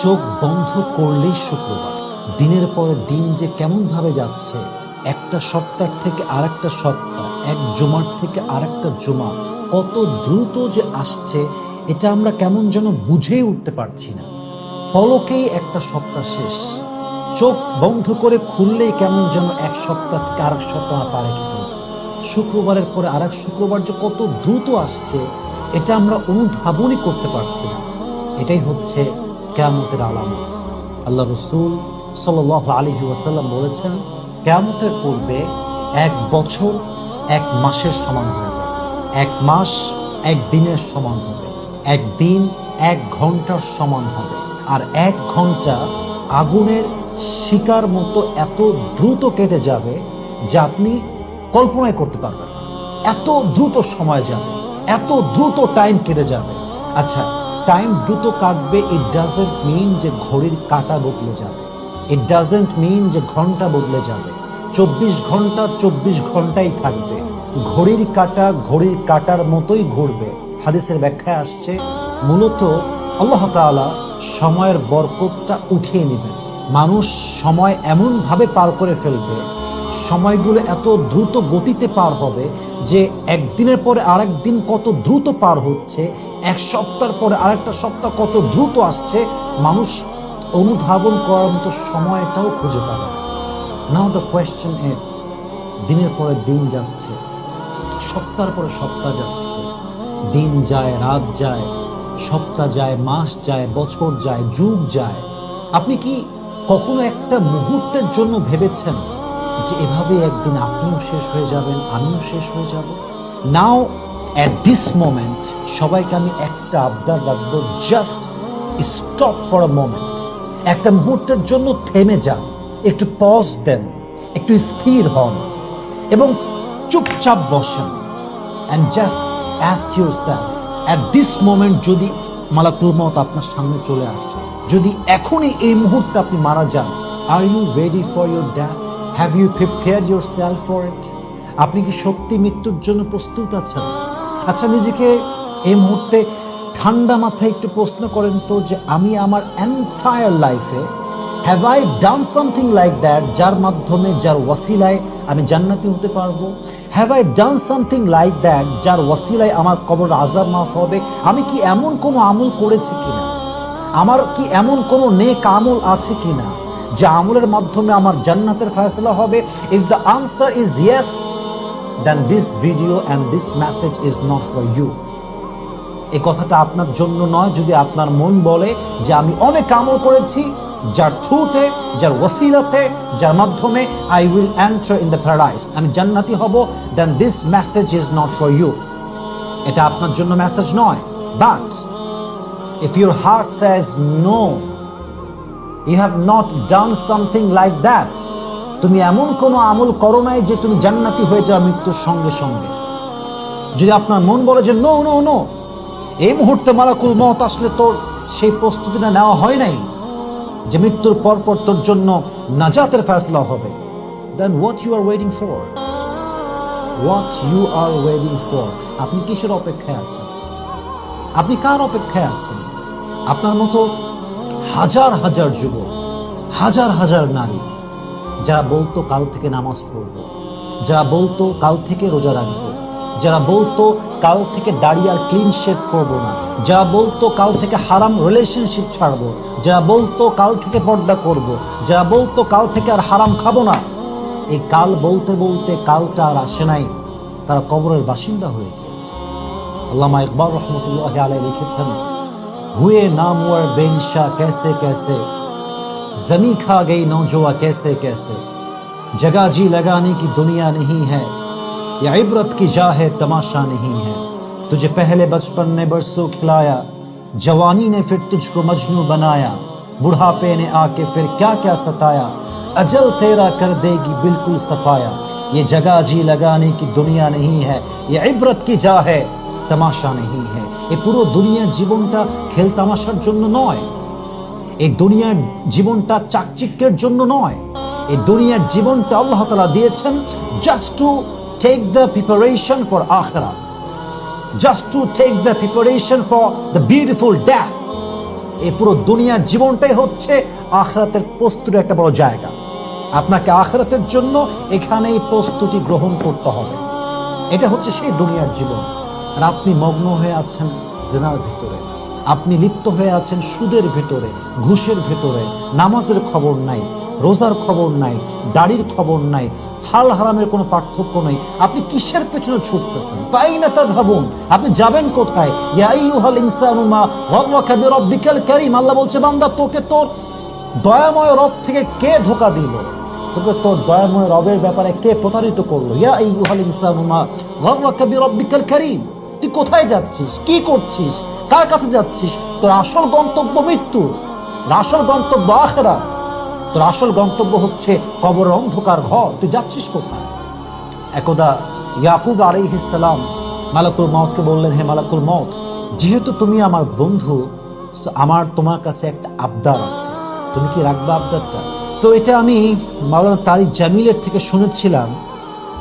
চোখ বন্ধ করলেই শুক্রবার। দিনের পর দিন যে কেমনভাবে যাচ্ছে, একটা সপ্তাহ থেকে আরেকটা সপ্তাহ, এক জুমার থেকে আরেকটা জুমা কত দ্রুত যে আসছে, এটা আমরা কেমন যেন বুঝেই উঠতে পারছি না। পলকেই একটা সপ্তাহ শেষ, চোখ বন্ধ করে খুললেই কেমন যেন এক সপ্তাহ থেকে আরেক সপ্তাহ পার রেখে ফেলছে। শুক্রবারের পরে আরেক শুক্রবার যে কত দ্রুত আসছে, এটা আমরা অনুধাবনই করতে পারছি না। এটাই হচ্ছে কিয়ামতের আলামত। আল্লাহ রাসূল সাল্লাল্লাহু আলাইহি ওয়াসাল্লাম বলেছেন, কিয়ামতের পূর্বে এক বছর এক মাসের সমান হয়ে যাবে, এক মাস এক দিনের সমান হবে, এক দিন এক ঘন্টার সমান হবে, আর এক ঘন্টা আগুনের শিকার মতো এত দ্রুত কেটে যাবে যে আপনি কল্পনাই করতে পারবেন না। এত দ্রুত সময় যাবে, এত দ্রুত টাইম কেটে যাবে। আচ্ছা, টাইম দ্রুত কাটবে, ইট ডাজন্ট মিন যে ঘড়ির কাঁটা বদলে যাবে, ইট ডাজন্ট মিন যে ঘন্টা বদলে যাবে। 24 ঘন্টা 24 ঘন্টাই থাকবে, ঘড়ির কাঁটা ঘড়ির কাঁটার মতোই ঘুরবে। হাদিসের ব্যাখ্যায় আসছে, মূলত আল্লাহ তাআলা সময়ের বরকতটা উঠিয়ে নেবেন। মানুষ সময় এমনভাবে পার করে ফেলবে, সময়গুলো এত দ্রুত গতিতে পার হবে যে একদিনের পরে আরেক দিন কত দ্রুত পার হচ্ছে, এক সপ্তাহের পরে আরেকটা সপ্তাহ কত দ্রুত আসছে, মানুষ অনুধাবন করার মতো সময়টাও খুঁজে পাবে না। নাও দ্য কোয়েশ্চেন ইজ, দিনের পরে দিন যাচ্ছে, সপ্তাহের পরে সপ্তাহ যাচ্ছে, দিন যায় রাত যায়, সপ্তাহ যায় মাস যায়, বছর যায়, যুগ যায়। আপনি কি কখনো একটা মুহূর্তের জন্য ভেবেছেন যে এভাবে একদিন আপনিও শেষ হয়ে যাবেন, আমিও শেষ হয়ে যাব? নাও অ্যাট দিস মোমেন্ট সবাইকে আমি একটা আবদার রাখবো, just stop for a moment. একটা মুহূর্তের জন্য থেমে যান, একটু পজ দেন, একটু স্থির হন এবং চুপচাপ বসেন and just ask yourself, at this moment যদি মালাকুল মউত আপনার সামনে চলে আসে, যদি এখনই এই মুহূর্তে আপনি মারা যান, are you ready for your death? Have you prepared yourself for it? আপনি কি সত্যি মৃত্যুর জন্য প্রস্তুত আছেন? আচ্ছা, নিজেকে এই মুহূর্তে ঠান্ডা মাথায় একটু প্রশ্ন করেন তো, যে আমি আমার এন্টায়ার লাইফে have I done something like that, যার মাধ্যমে, যার ওয়াসিলায় আমি জান্নাতি হতে পারবো? Have I done something like that, যার ওয়াসিলায় আমার কবর আযাব মাফ হবে? আমি কি এমন কোনো আমল করেছি কিনা, আমার কি এমন কোনো নেক আমল আছে কিনা যে আমলের মাধ্যমে আমার জান্নাতের ফয়সালা হবে? If the answer is yes, then this video and this message is not for you. এই কথাটা আপনার জন্য নয়। যদি আপনার মন বলে যে আমি অনেক আমল করেছি, যার থ্রুতে, যার ওয়াসিলাতে, যার মাধ্যমে I will enter in the paradise, আমি জান্নাতি হব, then this message is not for you. এটা আপনার জন্য মেসেজ নয়। But if your heart says no, you have not done something like that, তুমি এমন কোনো আমল করো নাই যে তুমি জান্নাতি হয়ে যাও মৃত্যুর সঙ্গে সঙ্গে। যদি আপনার মন বলে যে নো নো নো, এই মুহূর্তে মালাকুল মউত আসলে তোর সেই প্রস্তুতিটা নেওয়া হয় নাই যে মৃত্যুর পরপর তোর জন্য নাজাতের ফয়সালা হবে, then what you are waiting for? What you are waiting for? আপনি কিসের অপেক্ষায় আছেন? আপনি কার অপেক্ষায় আছেন? আপনার মতো হাজার হাজার যুবক, হাজার হাজার নারী যারা বলতো কাল থেকে নামাজ পড়ব, যারা বলতো কাল থেকে রোজা রাখবো, যারা বলতো কাল থেকে দাড়ি আর ক্লিন শেভ করবো না, যারা বলতো কাল থেকে হারাম রিলেশনশিপ ছাড়বো, যারা বলতো কাল থেকে পর্দা করব, যারা বলতো কাল থেকে আর হারাম খাবো না, এই কাল বলতে বলতে কালটা আর আসে নাই, তারা কবরের বাসিন্দা হয়ে গিয়েছে। আল্লামা ইকবাল রহমতুল্লাহ আলাইহি লিখেছেন, হুয়ে নামওয়ার বেনিশা कैसे कैसे, जमी खा गई नौजवा कैसे कैसे, जगह जी लगाने की दुनिया नहीं है, ये इबरत की जा है तमाशा नहीं है, तुझे पहले बचपन ने बरसों खिलाया, जवानी ने फिर तुझको मजनू बनाया, बुढ़ापे ने आके फिर क्या क्या सताया, अजल तेरा कर देगी बिल्कुल सफाया, ये जगह जी लगाने की दुनिया नहीं है, ये इबरत की जा है তামাশা নেই হ্যাঁ। এই পুরো দুনিয়ার জীবনটা খেল তামাশার জন্য নয়, এই দুনিয়ার জীবনটা চাকচিক্যের জন্য নয়। এই দুনিয়ার জীবনটা আল্লাহ তাআলা দিয়েছেন just to take the preparation for আখিরাহ, just to take the preparation for the beautiful death. এই পুরো দুনিয়ার জীবনটাই হচ্ছে আখিরাতের প্রস্তুতির একটা বড় জায়গা। আপনাকে আখিরাতের জন্য এখানেই প্রস্তুতি গ্রহণ করতে হবে। এটা হচ্ছে সেই দুনিয়ার জীবন। আর আপনি মগ্ন হয়ে আছেন জিনার ভিতরে, আপনি লিপ্ত হয়ে আছেন সুদের ভিতরে, ঘুষের ভিতরে, নামাজের খবর নাই, রোজার খবর নাই, দাড়ির খবর নাই, হাল হারামের কোনো পার্থক্য নেই। আপনি কিসের পেছনে ছুটতেছেন? ফাইনা তাযহাবুন, আপনি যাবেন কোথায়? ইয়া আইয়ুহাল ইনসানু মা গাররাকা বিরাব্বিকাল কারীম, আল্লাহ বলছে বান্দা তোকে তোর দয়াময় রব থেকে কে ধোঁকা দিল, তোকে তোর দয়াময় রবের ব্যাপারে কে প্রতারিত করলো? ইয়া আইয়ুহাল ইনসানু মা গাররাকা বিরাব্বিকাল কারীম, তুই কোথায় যাচ্ছিস, কি করছিস, কার কাছে যাচ্ছিস? তোর আসল গন্তব্য মৃত্যু, আসল গন্তব্য আখিরাত, তোর আসল গন্তব্য হচ্ছে কবরের অন্ধকার ঘর। তুই যাচ্ছিস কোথায়? একদা ইয়াকুব আলাইহিস সালাম মালাকুল মউতকে বললেন, হে মালাকুল মউত, যেহেতু তুমি আমার বন্ধু, আমার তোমার কাছে একটা আবদার আছে, তুমি কি রাখবা আবদারটা? তো এটা আমি মাওলানা তারিক জামিলের থেকে শুনেছিলাম।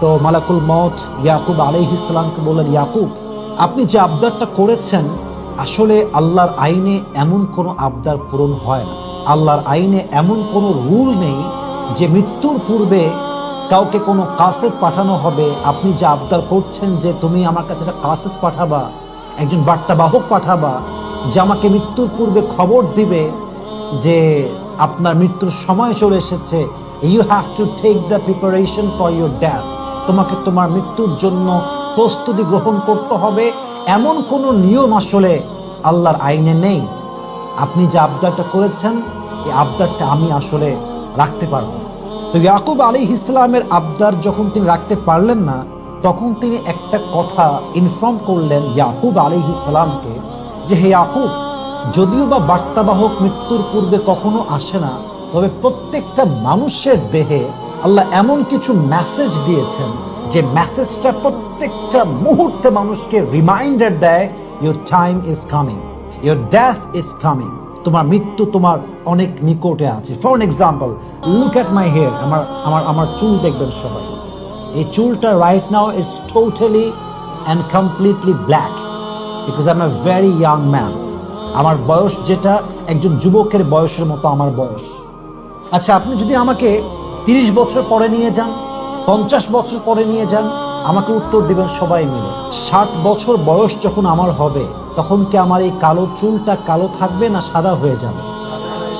তো মালাকুল মউত ইয়াকুব আলাইহিস সালামকে বললেন, ইয়াকুব, আপনি যে আবদারটা করেছেন, আসলে আল্লাহর আইনে এমন কোনো আবদার পূরণ হয় না। আল্লাহর আইনে এমন কোনো রুল নেই যে মৃত্যুর পূর্বে কাউকে কোনো কাসেদ পাঠানো হবে। আপনি যে আবদার করছেন যে তুমি আমার কাছে একটা কাসেদ পাঠাবা, একজন বার্তাবাহক পাঠাবা যে আমাকে মৃত্যুর পূর্বে খবর দিবে যে আপনার মৃত্যুর সময় চলে এসেছে, you have to take the preparation for your death, তোমাকে তোমার মৃত্যুর জন্য প্রস্তুতি গ্রহণ করতে হবে, এমন কোনো নিয়ম আসলে আল্লাহর আইনে নেই। আপনি যে আবদারটা করেছেন, এই আবদারটা আমি আসলে রাখতে পারবো। তো ইয়াকুব আলাইহিস সালামের আবদার যখন তিনি রাখতে পারলেন না, তখন তিনি একটা কথা ইনফর্ম করলেন ইয়াকুব আলাইহিস সালামকে, যে হে ইয়াকুব, যদিও বা বার্তাবাহক মৃত্যুর পূর্বে কখনো আসে না, তবে প্রত্যেকটা মানুষের দেহে আল্লাহ এমন কিছু মেসেজ দিয়েছেন যে মেসেজটা প্রত্যেকটা মুহূর্তে মানুষকে রিমাইন্ডার দেয়, your time is coming, your death is coming, তোমার মৃত্যু তোমার অনেক নিকটে আছে। For an example, look at my hair, আমার চুল দেখবেন সবাই। এই চুলটা right now is totally and completely black, because I am a very young man. আমার বয়স যেটা একজন যুবকের বয়সের মতো আমার বয়স। আচ্ছা, আপনি যদি আমাকে 30 বছর পরে নিয়ে যান, 50 বছর পরে নিয়ে যান, আমাকে উত্তর দিবেন সবাই মিলে 60 বছর বয়স যখন আমার হবে, তখন কি আমার এই কালো চুলটা কালো থাকবে না সাদা হয়ে যাবে?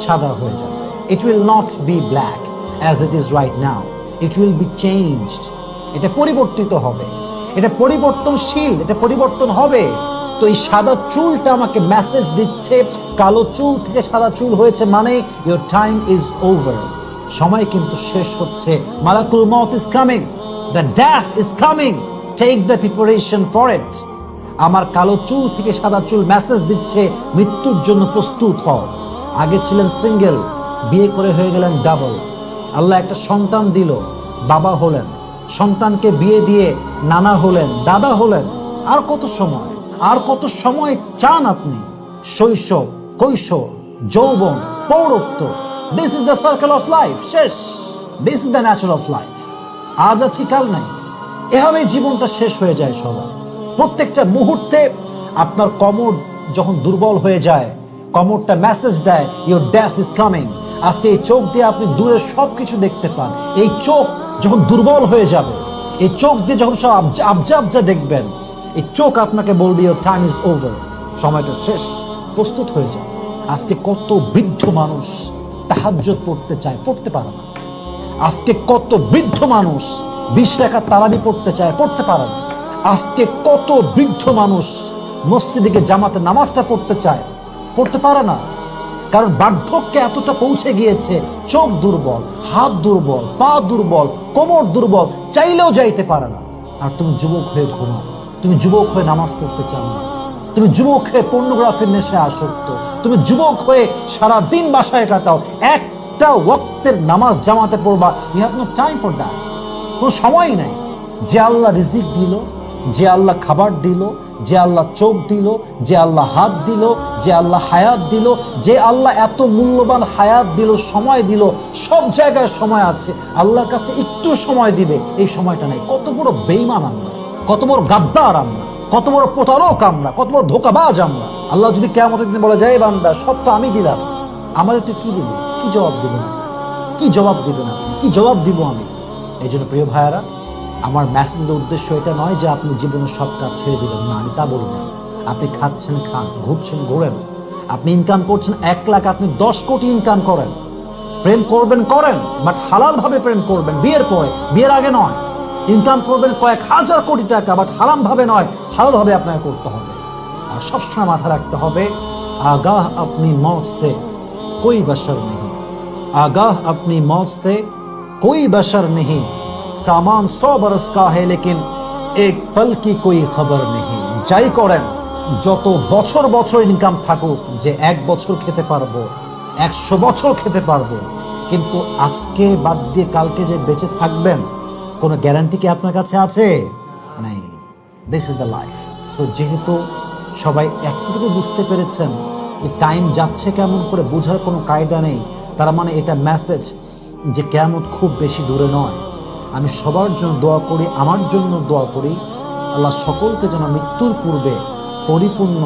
সাদা হয়ে যাবে। It will not be black as it is right now, it will be changed. এটা পরিবর্তিত হবে, এটা পরিবর্তনশীল, এটা পরিবর্তন হবে। তো এই সাদা চুলটা আমাকে মেসেজ দিচ্ছে, কালো চুল থেকে সাদা চুল হয়েছে মানে ইউর টাইম ইজ ওভার, সময় কিন্তু শেষ হচ্ছে। মালাকুল মউত is coming, the death is coming, take the preparation for it. আমার কালো চুল থেকে সাদা চুল মেসেজ দিচ্ছে, মৃত্যুর জন্য প্রস্তুত হও। আগে ছিলেন সিঙ্গেল, বিয়ে করে হয়ে গেলেন ডাবল। আল্লাহ একটা সন্তান দিল, বাবা হলেন, সন্তানকে বিয়ে দিয়ে নানা হলেন, দাদা হলেন। আর কত সময়, আর কত সময় চান আপনি? শৈশব, কৈশোর, যৌবন, পৌরত্ব, this is the circle of life, শেষ। This is the nature of life. আজ আছি কাল নাই, এভাবে জীবনটা শেষ হয়ে যায় সবার। প্রত্যেকটা মুহূর্তে আপনার কোমর যখন দুর্বল হয়ে যায়, কোমরটা মেসেজ দেয় ইউর ডেথ ইজ কামিং। আজকে এই চোখ দিয়ে আপনি দূরের সব কিছু দেখতে পান, এই চোখ যখন দুর্বল হয়ে যাবে, এই চোখ দিয়ে যখন সব আবজা দেখবেন, এই চোখ আপনাকে বলবে ইউর টাইম ইজ ওভার, সময়টা শেষ, প্রস্তুত হয়ে যায়। আজকে কত বৃদ্ধ মানুষ তাহাজ্জুদ পড়তে চায়, পড়তে পারে না। আজকে কত বৃদ্ধ মানুষ 20 রাকাত তারাবি পড়তে চায়, পড়তে পারে না। আজকে কত বৃদ্ধ মানুষ মসজিদে গিয়ে জামাতে নামাজটা পড়তে চায়, পড়তে পারে না। কারণ বার্ধক্যে এতটা পৌঁছে গিয়েছে, চোখ দুর্বল, হাত দুর্বল, পা দুর্বল, কোমর দুর্বল, চাইলেও যাইতে পারে না। আর তুমি যুবক হয়ে ঘুমাও, তুমি যুবক হয়ে নামাজ পড়তে চাও না, তুমি যুবক হয়ে পর্নোগ্রাফির নেশায় আসক্ত, তুমি যুবক হয়ে সারা দিন বাসায় কাটাও, একটা ওয়াক্তের নামাজ জামাতে পড়বা, you have no time for that. কোনো সময়ই নাই। যে আল্লাহ রিজিক দিল, যে আল্লাহ খাবার দিল, যে আল্লাহ চোখ দিল, যে আল্লাহ হাত দিল, যে আল্লাহ হায়াত দিল, যে আল্লাহ এত মূল্যবান হায়াত দিল, সময় দিল, সব জায়গায় সময় আছে, আল্লাহর কাছে একটু সময় দিবে, এই সময়টা নাই। কত বড় বেঈমান আমরা, কত বড় গাদ্দার আমরা। কত বড় প্রতারক আমরা, কত বড় ধোঁকাবাজ আমরা। আল্লাহ যদি কিয়ামতের দিন বলে যায়, বান্দা সব তো আমি দিলাম, আমারে তুই কি দিলি, কি জবাব দিবেন, কি জবাব দিবেন আপনি, কি জবাব দিব আমি? এই জন্য প্রিয় ভাইয়ারা, আমার মেসেজের উদ্দেশ্য এটা নয় যে আপনি জীবনের সব কাজ ছেড়ে দিবেন, না, আমি তা বলি না। আপনি খাচ্ছেন খান, ঘুরছেন ঘোরেন, আপনি ইনকাম করছেন 1 লাখ, আপনি 10 কোটি ইনকাম করেন, প্রেম করবেন করেন, বাট হালাল ভাবে প্রেম করবেন, বিয়ের পরে, বিয়ের আগে নয়। ইনকাম করবেন কয়েক হাজার কোটি টাকা, বাট হারাম ভাবে নয়, হালাল ভাবে আপনাকে করতে হবে। আর সবসময় মাথা রাখতে হবে, আগাহ আপনি মौत से कोई बशर नहीं, आगाह अपनी मौत से कोई बशर नहीं, सामान 100 बरस का है लेकिन एक पल की कोई खबर नहीं। যাই করেন, যত বছর বছর ইনকাম থাকুক, যে 1 বছর খেতে পারবো, 100 বছর খেতে পারবো, কিন্তু আজকে বাদ দিয়ে কালকে যে বেঁচে থাকবেন, কোনো গ্যারান্টি কি আপনার কাছে আছে? নাই। This is the life. So যেহেতু সবাই একটুকু বুঝতে পেরেছেন যে টাইম যাচ্ছে কেমন করে, বোঝার কোনো কায়দা নেই, তার মানে এটা মেসেজ যে কিয়ামত খুব বেশি দূরে নয়। আমি সবার জন্য দোয়া করি, আমার জন্য দোয়া করি, আল্লাহ সকলকে যেন মৃত্যুর পূর্বে পরিপূর্ণ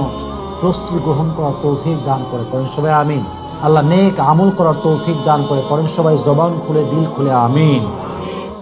প্রস্তুতি গ্রহণ করার তৌফিক দান করে, করেন সবাই আমিন। আল্লাহ নেক আমল করার তৌফিক দান করে, করেন সবাই জবান খুলে, দিল খুলে আমিন।